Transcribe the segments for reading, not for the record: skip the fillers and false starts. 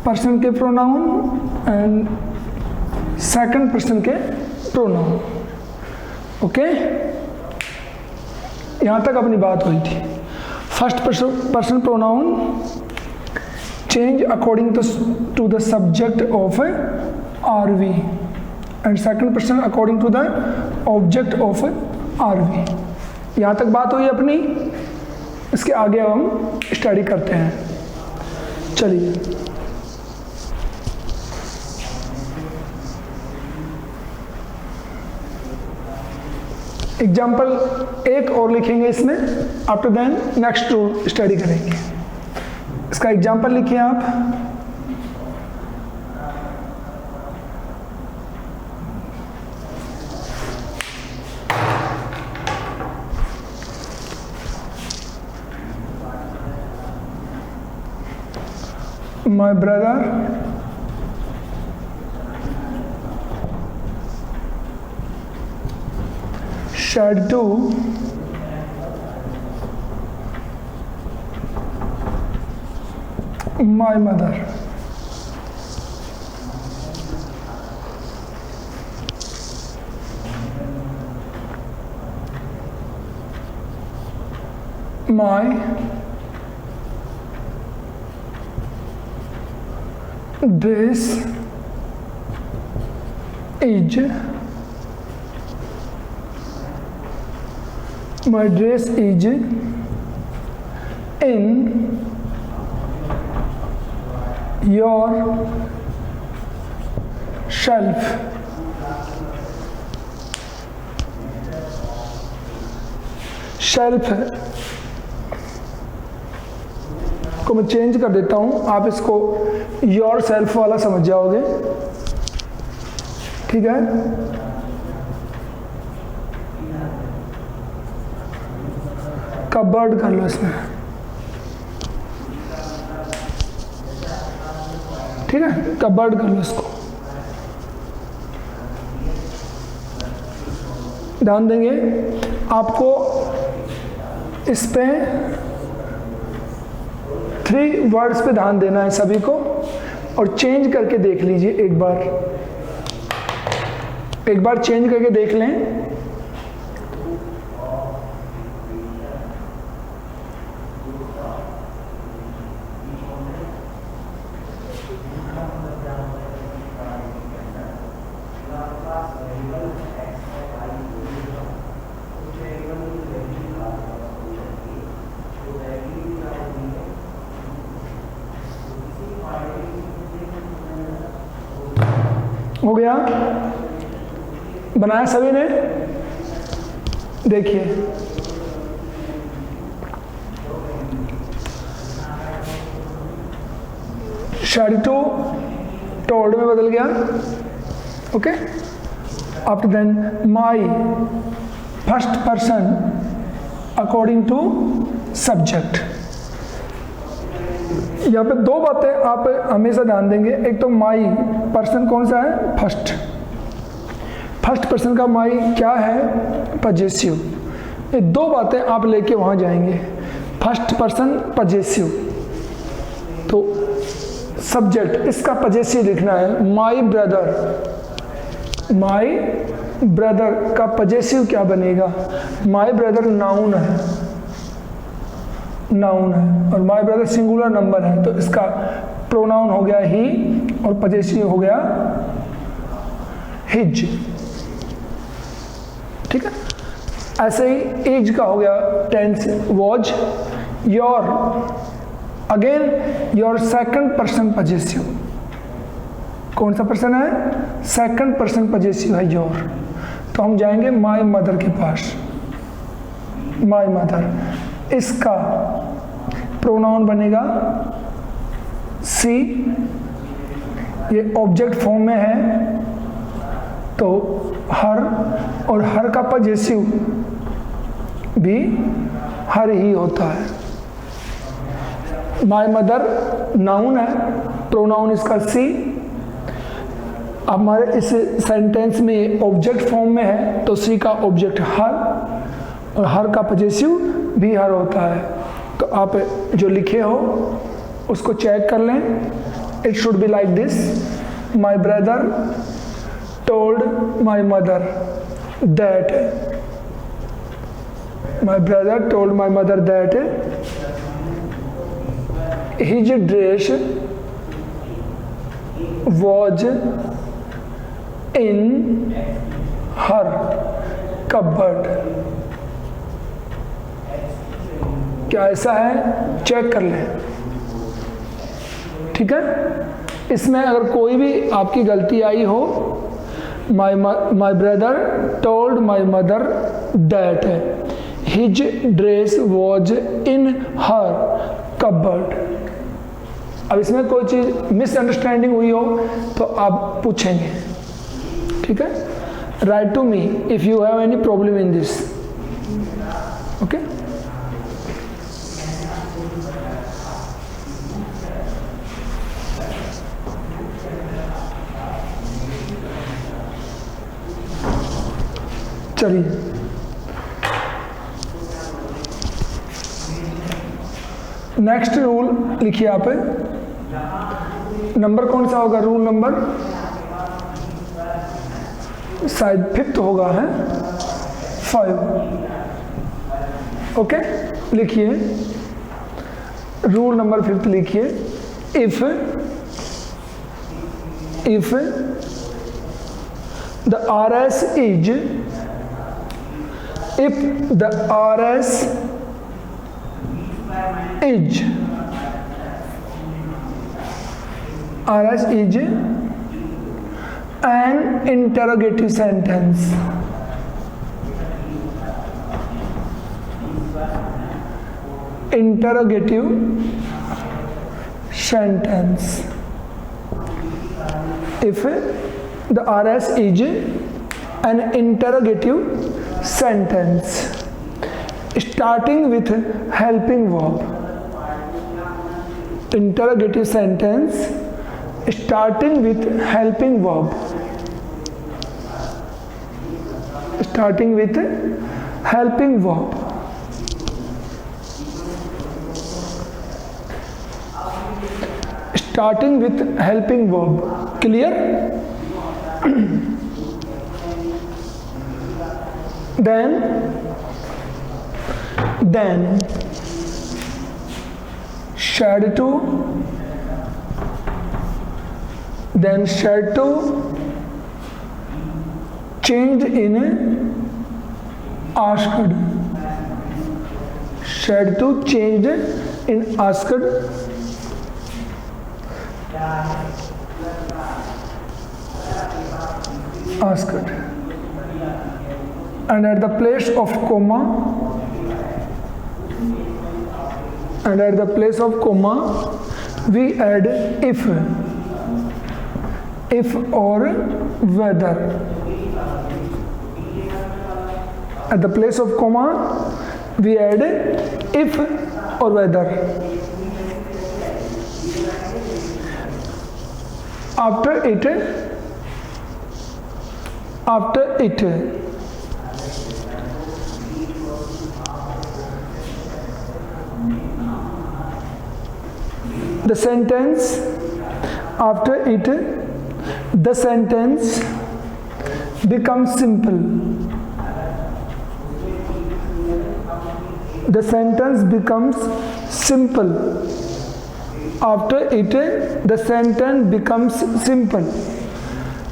Person के pronoun and second person के pronoun. Okay, यहाँ तक अपनी बात हुई थी। First person pronoun change according to the subject of R V and second person according to the object of R V. यहाँ तक बात हुई अपनी। इसके आगे अब हम स्टडी करते हैं। चलिए, एग्जाम्पल एक और लिखेंगे इसमें, after then next to study करेंगे। इसका एग्जाम्पल लिखिए आप। My brother said to my mother. My dress is in your shelf. Shelf को मैं चेंज कर देता हूं, आप इसको योर सेल्फ वाला समझ जाओगे। ठीक है, कबर्ड कर लो इसमें। ठीक है, कबर्ड कर लो इसको। ध्यान देंगे आपको इस पे 3 वर्ड्स पे ध्यान देना है सभी को, और चेंज करके देख लीजिए एक बार चेंज करके देख लें। हो गया, बनाया सभी ने? देखिए, शेड टू टोल्ड में बदल गया। Okay, after then my first person according to subject. यहाँ पे 2 बातें आप हमेशा ध्यान देंगे। एक तो माई पर्सन कौन सा है? फर्स्ट पर्सन का माई क्या है? पजेसिव। ये 2 बातें आप लेके वहाँ जाएंगे। फर्स्ट पर्सन पजेसिव, तो सब्जेक्ट इसका पजेसिव लिखना है। माई ब्रदर का पजेसिव क्या बनेगा? माई ब्रदर नाउन है, और माई ब्रदर सिंगुलर नंबर है, तो इसका प्रोनाउन हो गया ही और पजेसिव हो गया हिज। ठीक है, ऐसे ही एज का हो गया tense was. Your, again your second person possessive. कौन सा पर्सन है? सेकंड पर्सन पजेसिव है योर। तो हम जाएंगे माई मदर के पास। माई मदर, इसका प्रोनाउन बनेगा सी। ये ऑब्जेक्ट फॉर्म में है तो हर, और हर का पजेसिव भी हर ही होता है। माय मदर नाउन है, प्रोनाउन इसका सी। हमारे इस सेंटेंस में ऑब्जेक्ट फॉर्म में है तो सी का ऑब्जेक्ट हर, और हर का पजेसिव भी हर होता है। तो आप जो लिखे हो उसको चेक कर लें। It should be like this. My brother told my mother that. My brother told my mother that his dress was in her cupboard. क्या ऐसा है? चेक कर लें, ठीक है। इसमें अगर कोई भी आपकी गलती आई हो, my brother told my mother that his dress was in her cupboard. अब इसमें कोई चीज़ मिसअंडरस्टैंडिंग हुई हो तो आप पूछेंगे, ठीक है। Write to me if you have any problem in this, okay. चलिए, नेक्स्ट रूल लिखिए आप। नंबर कौन सा होगा? रूल नंबर शायद 5th होगा, है 5। ओके, लिखिए रूल नंबर 5 लिखिए। If the RS is if the RS is an interrogative sentence, if the RS is an interrogative sentence starting with helping verb. Interrogative sentence starting with helping verb. Starting with helping verb. Starting with helping verb. Clear? Then should to changed in asked. Should to changed in asked. And at the place of comma, we add if or whether. At the place of comma we add if or whether. After it the sentence becomes simple. The sentence becomes simple. After it the sentence becomes simple.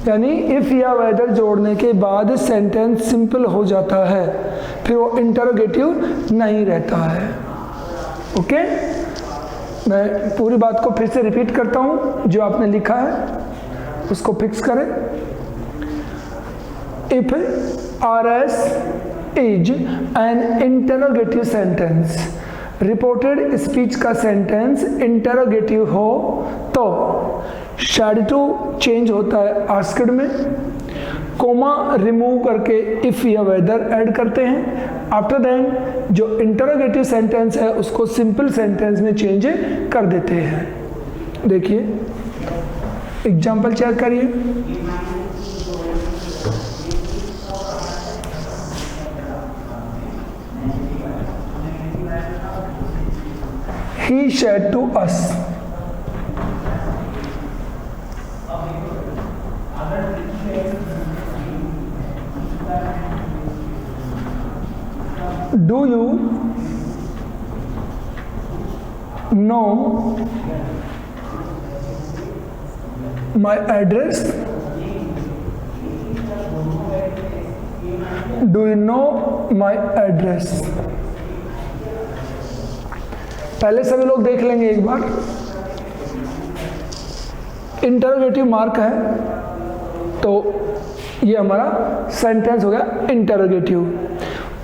यानी if या weather जोड़ने के बाद sentence simple हो जाता है, फिर वो इंटरोगेटिव नहीं रहता है। ओके, मैं पूरी बात को फिर से रिपीट करता हूँ, जो आपने लिखा है उसको फिक्स करें। If RS is an interrogative sentence, reported speech का सेंटेंस इंटरोगेटिव हो तो शैड टू चेंज होता है आस्क्ड में, कोमा रिमूव करके इफ या वेदर ऐड करते हैं। आफ्टर देन जो इंटरोगेटिव सेंटेंस है उसको सिंपल सेंटेंस में चेंज कर देते हैं। देखिए एग्जाम्पल चेक करिए। He said to us, do you know my address, do you know my address. पहले सभी लोग देख लेंगे एक बार। इंटरोगेटिव मार्क है तो ये हमारा सेंटेंस हो गया इंटरोगेटिव।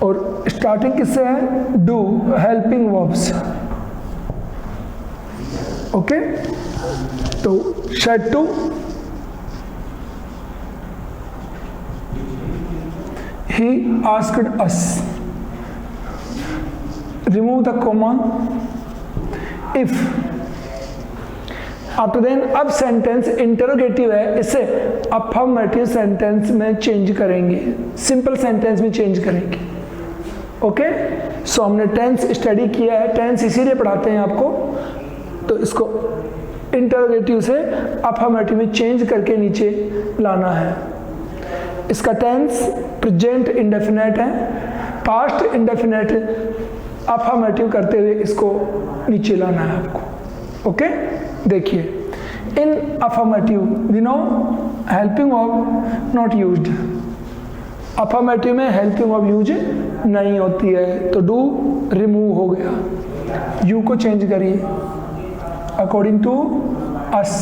और स्टार्टिंग किससे है? Do, helping verbs. ओके, तो said to, he asked us, remove the comma, if, after then. अब सेंटेंस इंटरोगेटिव है, इसे अफर्मेटिव सेंटेंस में चेंज करेंगे, सिंपल सेंटेंस में चेंज करेंगे। ओके, सो हमने टेंस स्टडी किया है, टेंस इसीलिए पढ़ाते हैं आपको, तो इसको इंटरोगेटिव से अफर्मेटिव में चेंज करके नीचे लाना है। इसका टेंस प्रेजेंट इंडेफिनेट है, पास्ट इंडेफिनेट अफर्मेटिव करते हुए इसको नीचे लाना है आपको। ओके, देखिए, in affirmative we no helping verb not used. Affirmative में हेल्पिंग वर्ब यूज नहीं होती है, तो डू रिमूव हो गया। यू को चेंज करिए according to us.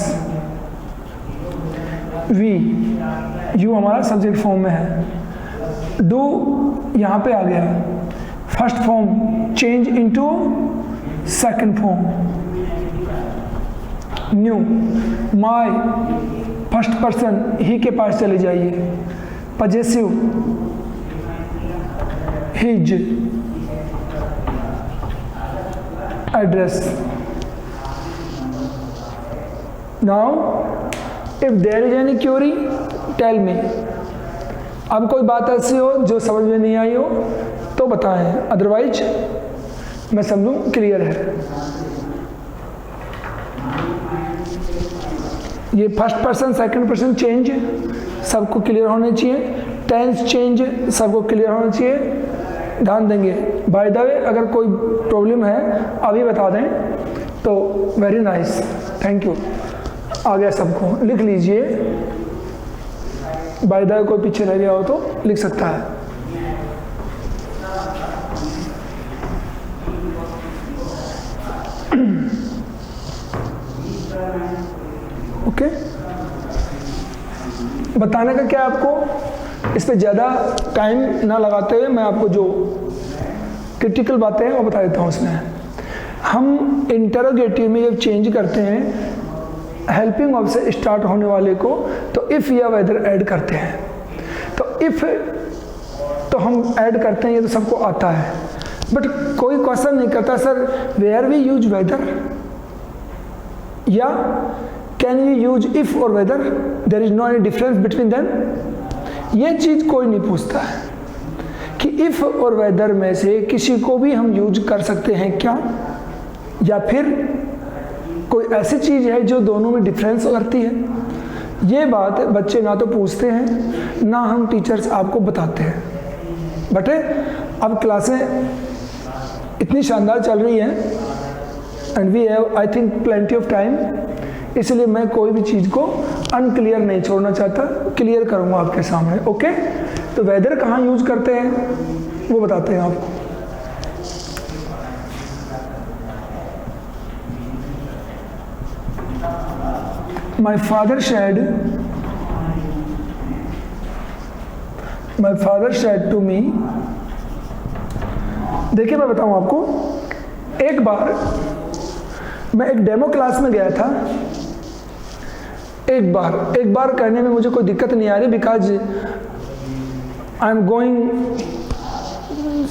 We, you हमारा सब्जेक्ट फॉर्म में है। डू यहाँ पे आ गया, first form change into second form. New, my, first person ही के पास चले जाइए। Possessive, his, address. Now if there is any query tell me. अब कोई बात ऐसी हो जो समझ में नहीं आई हो तो बताएं, अदरवाइज मैं समझूं क्लियर है। ये first person second person change सबको क्लियर होने चाहिए, टेंस चेंज सबको क्लियर होना चाहिए, ध्यान देंगे। बाय द वे अगर कोई प्रॉब्लम है अभी बता दें तो वेरी नाइस, थैंक यू। आ गया सबको, लिख लीजिए। बाय द वे कोई पीछे रह गया हो तो लिख सकता है। ओके, बताने का क्या आपको, इस पे ज़्यादा टाइम ना लगाते हुए मैं आपको जो क्रिटिकल बातें हैं वो बता देता हूँ। उसमें हम इंटरोगेटिव में जब चेंज करते हैं हेल्पिंग वर्ब से स्टार्ट होने वाले को, तो इफ़ या वेदर ऐड करते हैं। तो इफ़ तो हम ऐड करते हैं, ये तो सबको आता है, बट कोई क्वेश्चन नहीं करता sir where we use whether या कैन वी यूज इफ और whether, there is no any difference between them. ये चीज़ कोई नहीं पूछता है कि इफ और वेदर में से किसी को भी हम यूज कर सकते हैं क्या, या फिर कोई ऐसी चीज़ है जो दोनों में डिफरेंस करती है। ये बात बच्चे ना तो पूछते हैं ना हम टीचर्स आपको बताते हैं। बट अब क्लासें इतनी शानदार चल रही हैं and we have I think plenty of time, इसलिए मैं कोई भी चीज़ को अनक्लियर नहीं छोड़ना चाहता, क्लियर करूँगा आपके सामने। ओके, तो वेदर कहाँ यूज करते हैं वो बताते हैं आपको। My father said to me, देखिए मैं बताऊं आपको, एक बार मैं एक डेमो क्लास में गया था। एक बार करने में मुझे कोई दिक्कत नहीं आ रही, because I am going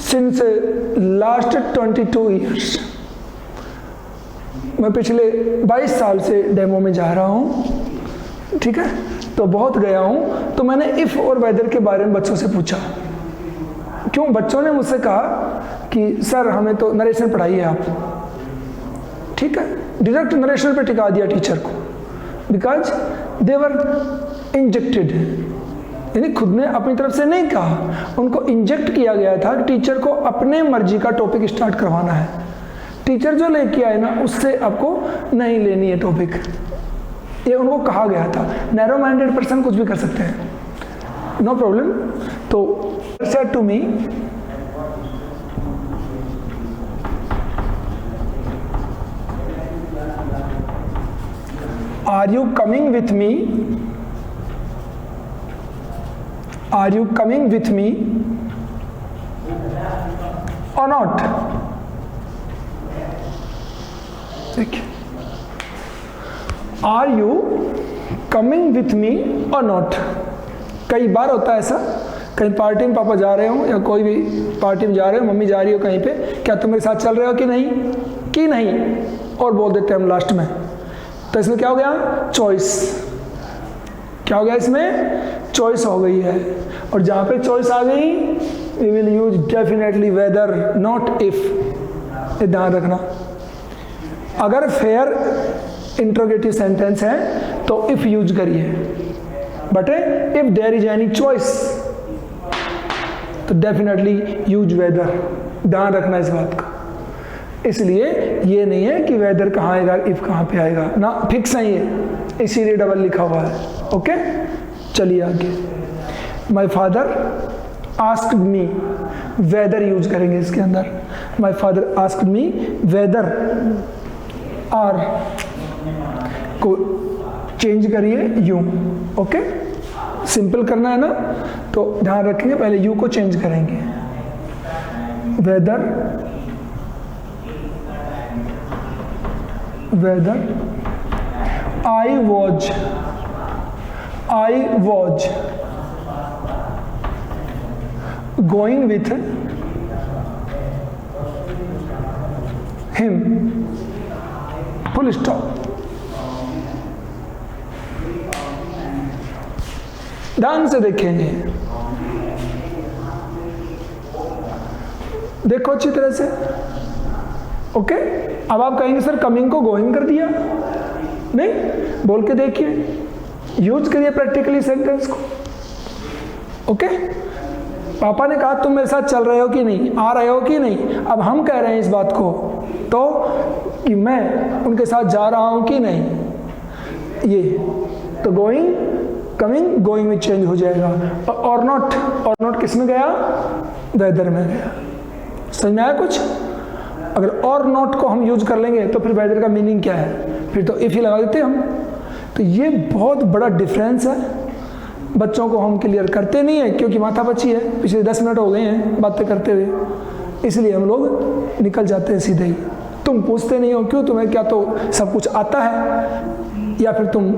since last 22 years. मैं पिछले 22 साल से डेमो में जा रहा हूँ, ठीक है, तो बहुत गया हूँ। तो मैंने इफ़ और वेदर के बारे में बच्चों से पूछा। क्यों? बच्चों ने मुझसे कहा कि सर हमें तो नरेशन पढ़ाइए आप, ठीक है, डायरेक्ट नरेशन पे टिका दिया टीचर को, बिकॉज दे वर इंजेक्टेड यानी खुद ने अपनी तरफ से नहीं कहा, उनको इंजेक्ट किया गया था कि टीचर को अपने मर्जी का टॉपिक स्टार्ट करवाना है। टीचर जो लेके आए ना उससे आपको नहीं लेनी है टॉपिक, ये उनको कहा गया था। नैरो माइंडेड पर्सन कुछ भी कर सकते हैं, नो प्रॉब्लम। तो said to me, are you coming with me, are you coming with me और नॉट। देखिए, are you coming with me और नॉट। कई बार होता है ऐसा, कहीं पार्टी में पापा जा रहे हो या कोई भी पार्टी में जा रहे हो, मम्मी जा रही हो कहीं पे, क्या तुम मेरे साथ चल रहे हो कि नहीं, कि नहीं, और बोल देते हैं हम लास्ट में। तो इसमें क्या हो गया, चॉइस। क्या हो गया इसमें, चॉइस हो गई है। और जहां पे चॉइस आ गई, we will use definitely whether, not if. ये ध्यान रखना। अगर फेयर इंट्रोगेटिव सेंटेंस है तो इफ यूज करिए, but if there is any choice तो डेफिनेटली यूज वेदर। ध्यान रखना इस बात का। इसलिए ये नहीं है कि वेदर कहाँ आएगा, इफ कहाँ पे आएगा ना, फिक्स नहीं है, इसीलिए डबल लिखा हुआ है। ओके, चलिए आगे। My father asked me, whether use करेंगे इसके अंदर। My father asked me whether, are को चेंज करिए यू। ओके, सिंपल करना है ना, तो ध्यान रखेंगे पहले यू को चेंज करेंगे। Whether, whether I was going with him, full stop. ध्यान से देखेंगे, देखो अच्छी तरह से। ओके, अब आप कहेंगे सर कमिंग को गोइंग कर दिया, नहीं, बोल के देखिए, यूज करिए प्रैक्टिकली सेंटेंस को। ओके, पापा ने कहा तुम मेरे साथ चल रहे हो कि नहीं, आ रहे हो कि नहीं। अब हम कह रहे हैं इस बात को तो कि मैं उनके साथ जा रहा हूं कि नहीं, ये तो गोइंग, कमिंग गोइंग में चेंज हो जाएगा। और नॉट किस में गया, वेदर में गया। समझ में आया कुछ? अगर और नॉट को हम यूज कर लेंगे तो फिर वेदर का मीनिंग क्या है, फिर तो इफ ही लगा देते हम। तो ये बहुत बड़ा डिफरेंस है, बच्चों को हम क्लियर करते नहीं है क्योंकि माथा पची है, पिछले 10 मिनट हो गए हैं बातें करते हुए, इसलिए हम लोग निकल जाते हैं सीधे ही। तुम पूछते नहीं हो क्यों, तुम्हें क्या तो सब कुछ आता है, या फिर तुम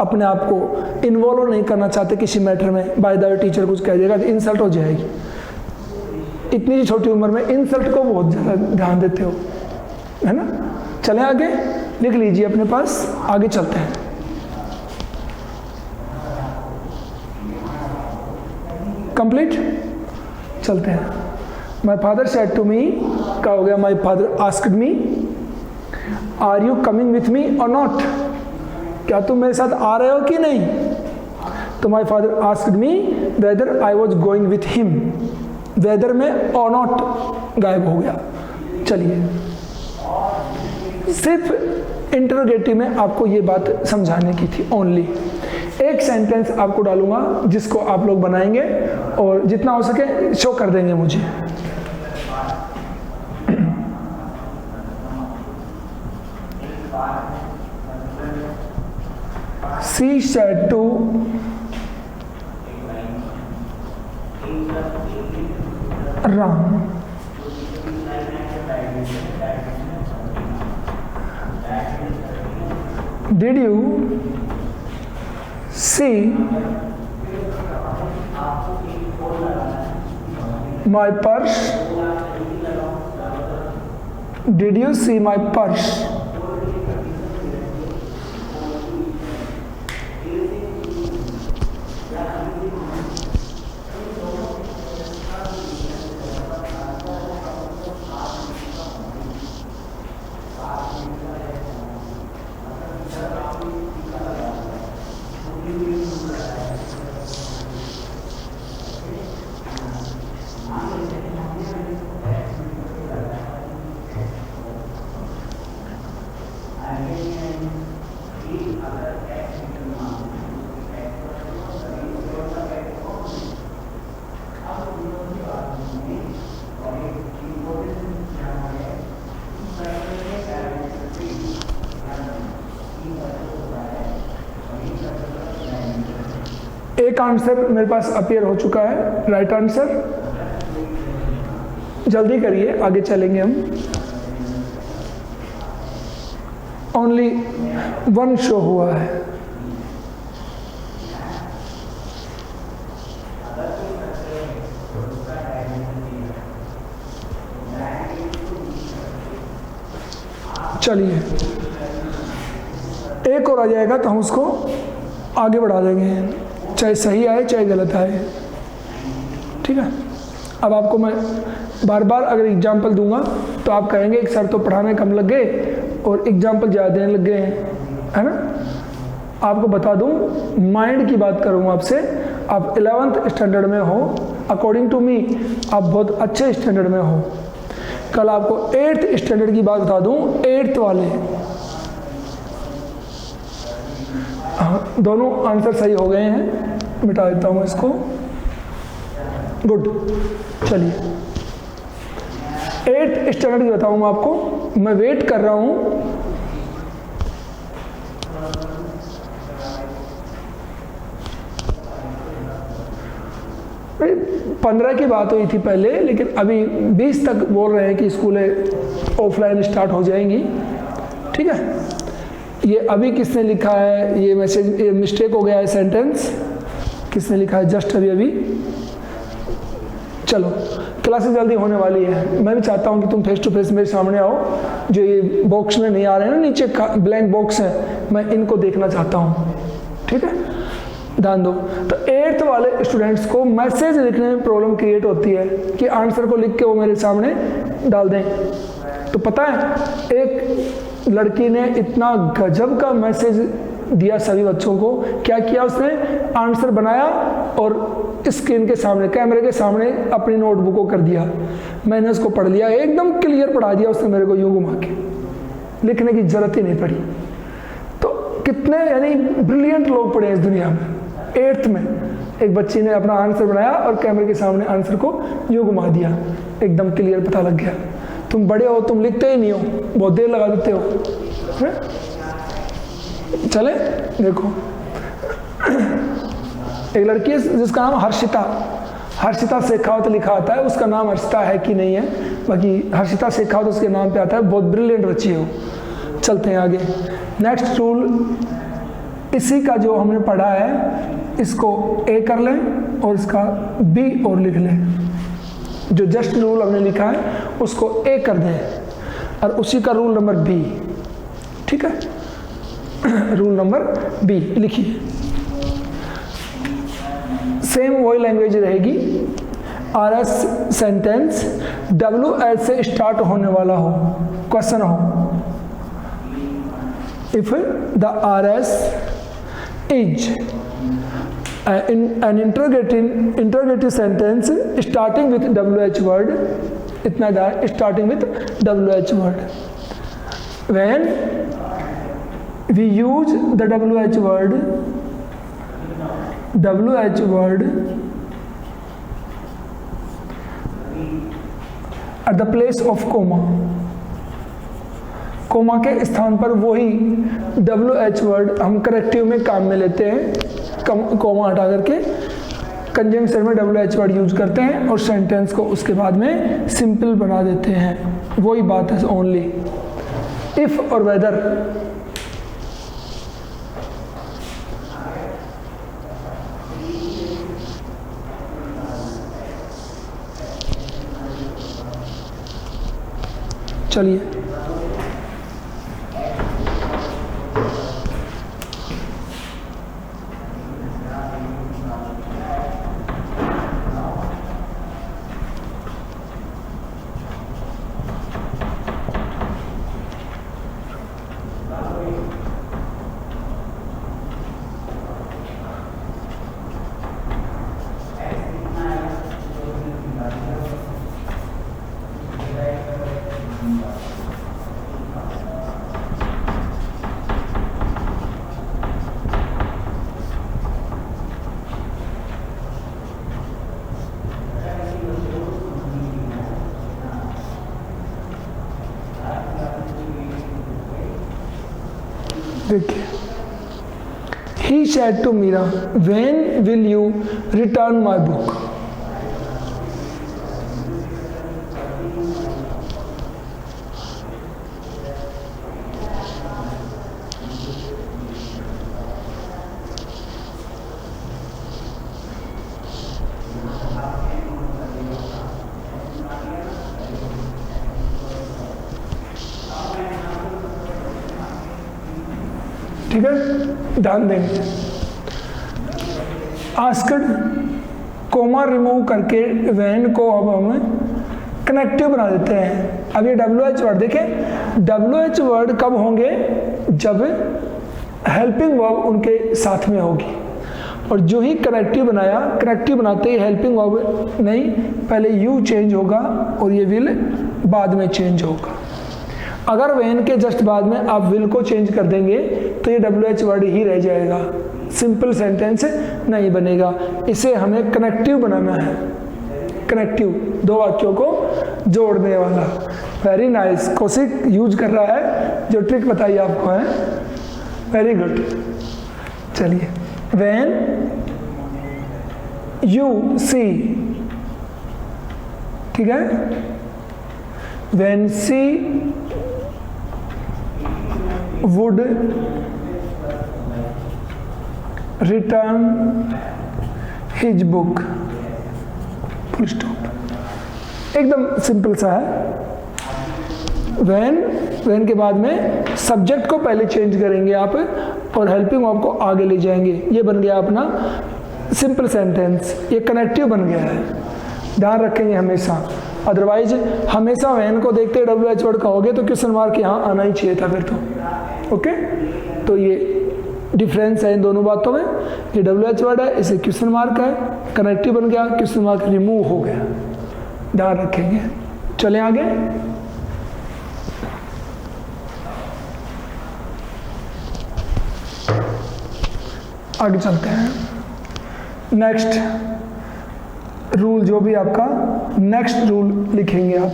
अपने आप को इन्वॉल्व नहीं करना चाहते किसी मैटर में। बाय द वे टीचर कुछ कह देगा तो इंसल्ट हो जाएगी। इतनी छोटी उम्र में इंसल्ट को बहुत ज़्यादा ध्यान देते हो, है ना। चलें आगे, लिख लीजिए अपने पास, आगे चलते हैं। कंप्लीट, चलते हैं। My father said to me, क्या हो गया, my father asked me are you coming with me और नॉट, क्या तुम मेरे साथ आ रहे हो कि नहीं। तो my father asked me whether I was going with him, whether में और नॉट गायब हो गया। चलिए, सिर्फ इंटरोगेटिव में आपको ये बात समझाने की थी ओनली। एक सेंटेंस आपको डालूंगा जिसको आप लोग बनाएंगे और जितना हो सके शो कर देंगे मुझे। She said to Ram, did you see my purse? Did you see my purse? एक आंसर मेरे पास अपीयर हो चुका है, राइट आंसर। जल्दी करिए, आगे चलेंगे हम। ओनली 1 शो हुआ है। चलिए, एक और आ जाएगा तो हम उसको आगे बढ़ा देंगे, चाहे सही आए चाहे गलत आए। ठीक है। अब आपको मैं बार बार अगर एग्जाम्पल दूंगा तो आप कहेंगे एक सर तो पढ़ाने कम लग गए और एग्जाम्पल ज़्यादा देने लग गए हैं, है ना। आपको बता दूं, माइंड की बात करूंगा आपसे। आप 11th स्टैंडर्ड में हो, अकॉर्डिंग टू मी आप बहुत अच्छे स्टैंडर्ड में हो। कल आपको 8th स्टैंडर्ड की बात बता दूं, 8th वाले, हाँ, दोनों आंसर सही हो गए हैं। मिटा देता हूँ इसको। गुड। चलिए, 8th स्टैंडर्ड की बताऊंगा आपको। मैं वेट कर रहा हूँ। पंद्रह की बात हुई थी पहले, लेकिन अभी 20 तक बोल रहे हैं कि स्कूलें ऑफलाइन स्टार्ट हो जाएंगी। ठीक है। ये अभी किसने लिखा है ये मैसेज, ये मिस्टेक हो गया है सेंटेंस, किसने लिखा है जस्ट अभी अभी। चलो, क्लासेस जल्दी होने वाली है। मैं भी चाहता हूँ कि तुम फेस टू फेस मेरे सामने आओ। जो ये बॉक्स में नहीं आ रहे हैं ना, नीचे ब्लैंक बॉक्स है, मैं इनको देखना चाहता हूँ। ठीक है, ध्यान दो। तो 8th वाले स्टूडेंट्स को मैसेज लिखने में प्रॉब्लम क्रिएट होती है कि आंसर को लिख के वो मेरे सामने डाल दें। तो पता है, एक लड़की ने इतना गजब का मैसेज दिया सभी बच्चों को। क्या किया उसने, आंसर बनाया और स्क्रीन के सामने, कैमरे के सामने अपनी नोटबुक को कर दिया। मैंने उसको पढ़ लिया, एकदम क्लियर पढ़ा दिया उसने मेरे को, यूं घुमा के, लिखने की जरूरत ही नहीं पड़ी। तो कितने यानी ब्रिलियंट लोग पढ़े इस दुनिया में। 8th में एक बच्ची ने अपना आंसर बनाया और कैमरे के सामने आंसर को यूं घुमा दिया, एकदम क्लियर पता लग गया। तुम बड़े हो, तुम लिखते ही नहीं हो, बहुत देर लगा देते हो, है? चले देखो, एक लड़की है जिसका नाम हर्षिता शेखावत लिखा आता है। उसका नाम हर्षिता है कि नहीं है, बाकी हर्षिता शेखावत उसके नाम पे आता है। बहुत ब्रिलियंट बच्ची है वो। चलते हैं आगे। नेक्स्ट रूल, इसी का जो हमने पढ़ा है इसको ए कर लें और इसका बी और लिख लें। जो जस्ट रूल हमने लिखा है उसको ए कर दें और उसी का रूल नंबर बी। ठीक है, रूल नंबर बी लिखिए। सेम वही लैंग्वेज रहेगी। RS सेंटेंस WH से स्टार्ट होने वाला हो, क्वेश्चन हो। If the RS is an interrogative sentence starting with WH word, इतना starting with WH word. When we use the WH word at the place of comma, comma के स्थान पर वही WH वर्ड हम करेक्टिव में काम में लेते हैं। कोमा हटा करके कंजंक्शन में WH वर्ड यूज करते हैं और सेंटेंस को उसके बाद में सिंपल बना देते हैं। वही बात है ओनली। इफ और वेदर, चलिए देखिए, he said to Meera when will you return my book. ठीक है, ध्यान देंगे। आस्क्ड कोमा रिमूव करके वैन को अब हम कनेक्टिव बना देते हैं। अब ये WH वर्ड देखें, WH वर्ड कब होंगे? जब हेल्पिंग वर्ब उनके साथ में होगी। और जो ही कनेक्टिव बनाया, कनेक्टिव बनाते ही हेल्पिंग वर्ब नहीं, पहले यू चेंज होगा और ये विल बाद में चेंज होगा। अगर वेन के जस्ट बाद में आप विल को चेंज कर देंगे तो ये WH वर्ड ही रह जाएगा, सिंपल सेंटेंस नहीं बनेगा। इसे हमें कनेक्टिव बनाना है, कनेक्टिव, दो वाक्यों को जोड़ने वाला। वेरी नाइस, कौशिक यूज कर रहा है जो ट्रिक बताई आपको है, वेरी गुड। चलिए, व्हेन यू सी, ठीक है, when she would return his book, full stop. एकदम सिंपल सा है। व्हेन के बाद में सब्जेक्ट को पहले चेंज करेंगे आप और हेल्पिंग वर्ब को आगे ले जाएंगे। ये बन गया अपना सिंपल सेंटेंस, ये कनेक्टिव बन गया है, ध्यान रखेंगे हमेशा। अदरवाइज हमेशा व्हेन को देखते WH वर्ड कहोगे तो क्वेश्चन मार्क यहाँ आना ही चाहिए था फिर तो। ओके, तो ये डिफरेंस है इन दोनों बातों में। ये WH वर्ड है, इसे क्वेश्चन मार्क है, कनेक्टिव बन गया, क्वेश्चन मार्क रिमूव हो गया, ध्यान रखेंगे। चलें आगे। आगे चलते हैं। नेक्स्ट रूल, जो भी आपका नेक्स्ट रूल लिखेंगे आप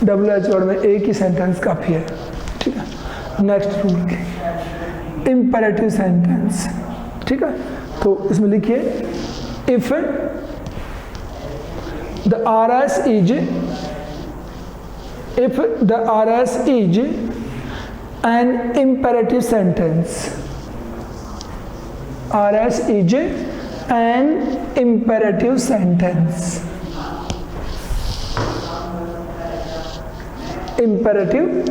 WH वर्ड में, एक ही सेंटेंस काफी है, ठीक है। नेक्स्ट रूल लिखेंगे इंपेरेटिव सेंटेंस, ठीक है। तो इसमें लिखिए, if the RS is, if the RS is an imperative sentence, RS is an imperative sentence, imperative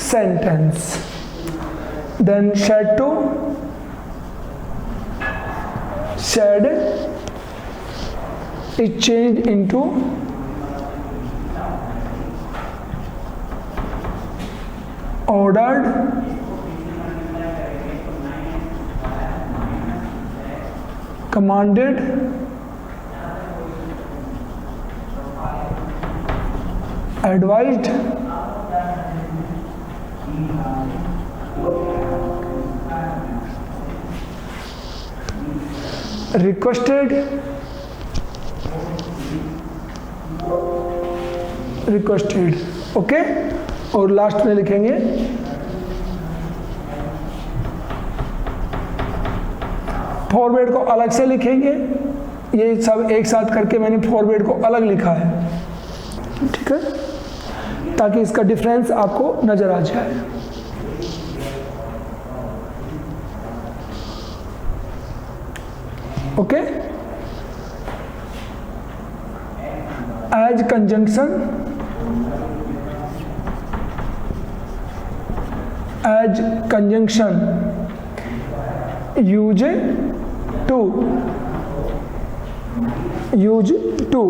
sentence, then said to, said is changed into ordered, commanded, advised, requested, requested, okay. और last में लिखेंगे forward को अलग से लिखेंगे। ये सब एक साथ करके मैंने फॉरवर्ड को अलग लिखा है, ठीक है, ताकि इसका डिफरेंस आपको नजर आ जाए। Okay, as conjunction, as conjunction use to, use to,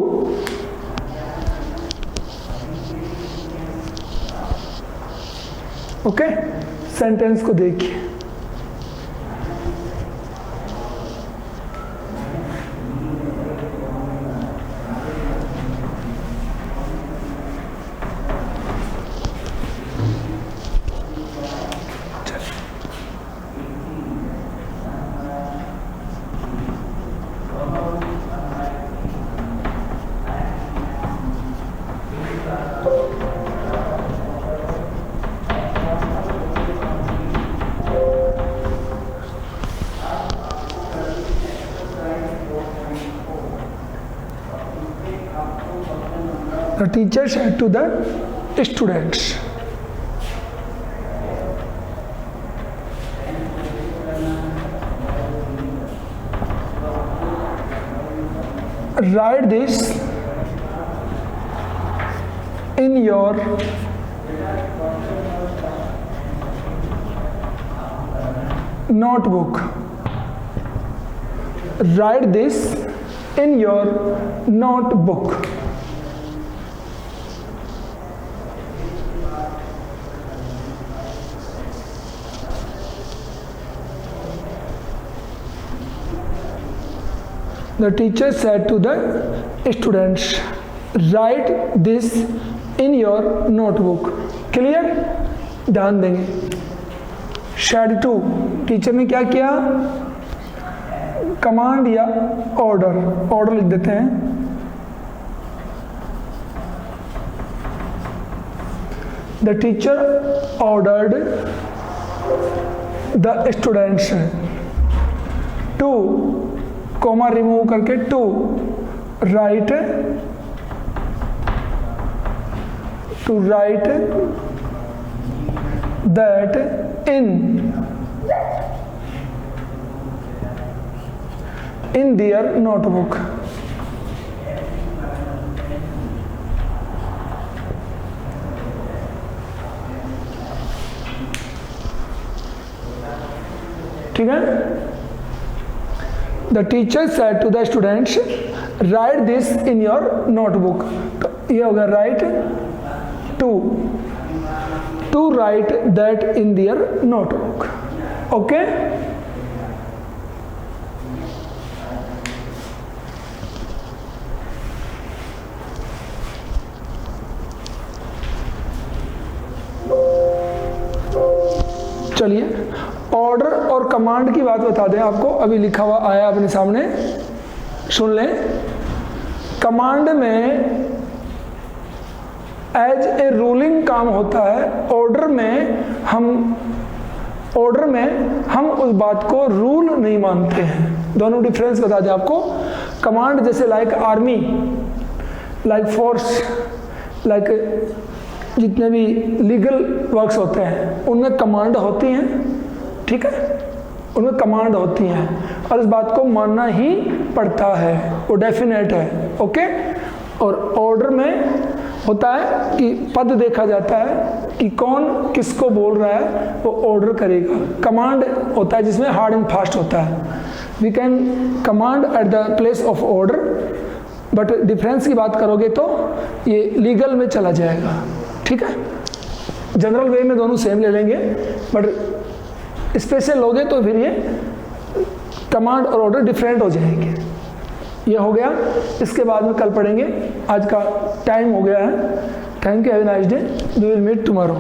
okay. Sentence को देखिए, the teacher said to the students, write this in your notebook. Write this in your notebook. The teacher said to the students, write this in your notebook. Clear? ध्यान देंगे. Said to, teacher ने क्या किया? Command या order लिख देते हैं. The teacher ordered the students to, comma remove करके, to write that in their notebook. ठीक है. The teacher said to the students, write this in your notebook. तो ये होगा write to write that in their notebook. Okay? चलिए, order और command की बात बता दें आपको. अभी लिखा हुआ आया अपने सामने, सुन लें. कमांड में एज ए रूलिंग काम होता है. ऑर्डर में हम उस बात को रूल नहीं मानते हैं. दोनों डिफरेंस बता दें आपको. कमांड जैसे like army, like force, like जितने भी लीगल वर्क्स होते हैं उनमें कमांड होती हैं. ठीक है, उनमें कमांड होती हैं और इस बात को मानना ही पड़ता है, वो डेफिनेट है. ओके. और ऑर्डर में होता है कि पद देखा जाता है कि कौन किसको बोल रहा है, वो ऑर्डर करेगा. कमांड होता है जिसमें हार्ड एंड फास्ट होता है. We can command at the place of order, but difference की बात करोगे तो ये लीगल में चला जाएगा. ठीक है. जनरल वे में दोनों सेम ले लेंगे, बट स्पेशल लोगे तो फिर ये कमांड और ऑर्डर डिफरेंट हो जाएंगे. ये हो गया. इसके बाद में कल पढ़ेंगे. आज का टाइम हो गया है. Thank you. Have a nice day. We will meet tomorrow.